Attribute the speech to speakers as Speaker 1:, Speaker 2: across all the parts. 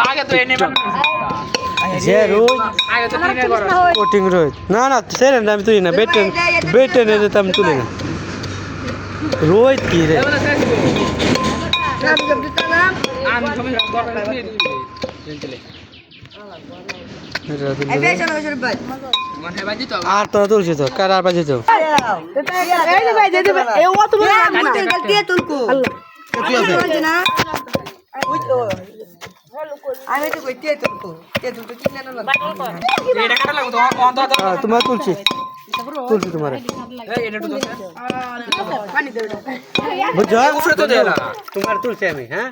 Speaker 1: আগে তো এনে
Speaker 2: যে রোজ কোটিং রোজ না না সেরেন আমি তুলি না বেটেন যেতাম তুলি না রোজ কি রে আর তো তুলছি তো কার আর বাজে তো তোমার তুলছি তোমার বুঝছো তোমার তুলছি আমি হ্যাঁ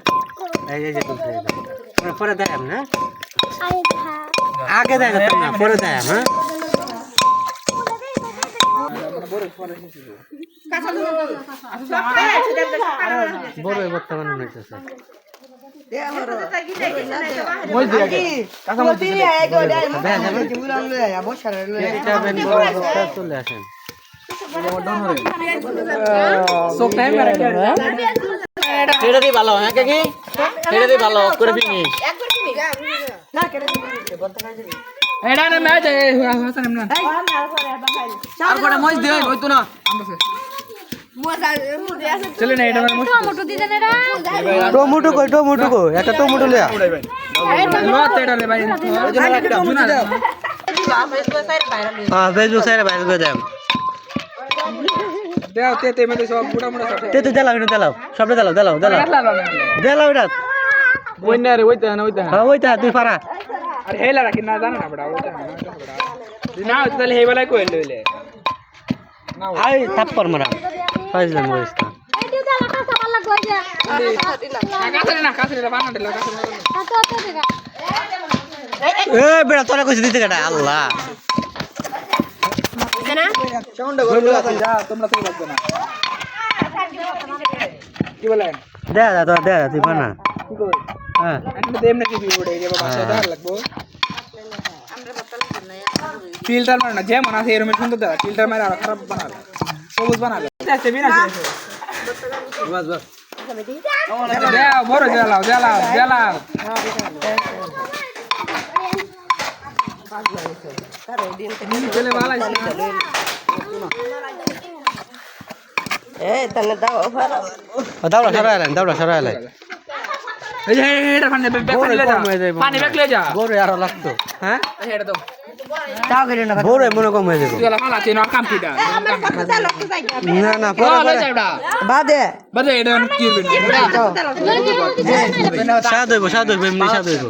Speaker 2: এই যে তুলছি পরে দেয় আমি হ্যাঁ আগে দেয় না পরে দেয় হ্যাঁ বড় বর্তমানে হইতেছে চলে আসেন এটা দিয়ে ভালো হ্যাঁ কি এটা দিয়ে ভালো করে ফিনিশ
Speaker 1: এটা না ম্যাচ হাসান এমন আর কোটা মজ দে হইতো না চলে না এটা টমেটো দি দেন এটা
Speaker 2: টমেটো কই একটা টমেটো লিয়া
Speaker 1: লত এটা লে ভাই জুনা
Speaker 2: হ্যাঁ ফেসবুক সাইডে বাইরে করে দেন
Speaker 1: দাও তে মে সব মোটা মোটা সব
Speaker 2: তে দাও সবটা দাও এটা
Speaker 1: বইনা রে ওইতা না
Speaker 2: হ্যাঁ ওইটা তুই পারা
Speaker 1: আরে হেলা রাখি না জানা না বড়া ওইটা না তাহলে হেবালাই কই লইলে না
Speaker 2: আই থাপ্পর মারা ফাইজলাম ওইস্তা
Speaker 3: এই দিও দালা কাঁচা মাল লাগো যে
Speaker 1: কাছে বানা দিলা কাছে
Speaker 2: এ বেড়া তোরা কইছিস দিতে কাটা আল্লাহ
Speaker 3: না
Speaker 1: সাউন্ড করে যা তোমরা তো লাগবে না কি বলেন
Speaker 2: দে তুই বানা
Speaker 1: কি কই
Speaker 2: হ্যাঁ
Speaker 1: আমি দেম নাকি ভিডিও রে বাবা সাদা লাগবো ফিল্টার মার না যেমন আছে এরকম সুন্দর দাও ফিল্টার মার আর খারাপ বানাবে সবুজ বানাবে আছে বিনা আছে
Speaker 2: বাস
Speaker 1: দাও বড় জ্বালাও চলে ভালো আছে
Speaker 2: দাওড়া সরাইলেন
Speaker 1: এই যে এটা পানি বেকলে যা
Speaker 2: বড় আর লাগতো হ্যাঁ
Speaker 1: এটা দাও
Speaker 2: বড় মনে কম হয়ে যাবে
Speaker 1: তুই ভালো আছে না কামপিটা
Speaker 2: না পরে বাদে
Speaker 1: এটা কি করবেন
Speaker 2: স্বাদ হইব এমনি স্বাদ হইব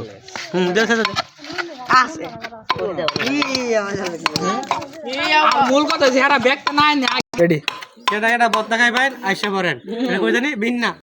Speaker 2: দে
Speaker 3: আছে
Speaker 1: মূল কথা চেহারা ব্যাগটা নাই রেডি
Speaker 2: এটা বদনা খাই পাইন আইসা পড়েন এটা কই জানি বিন না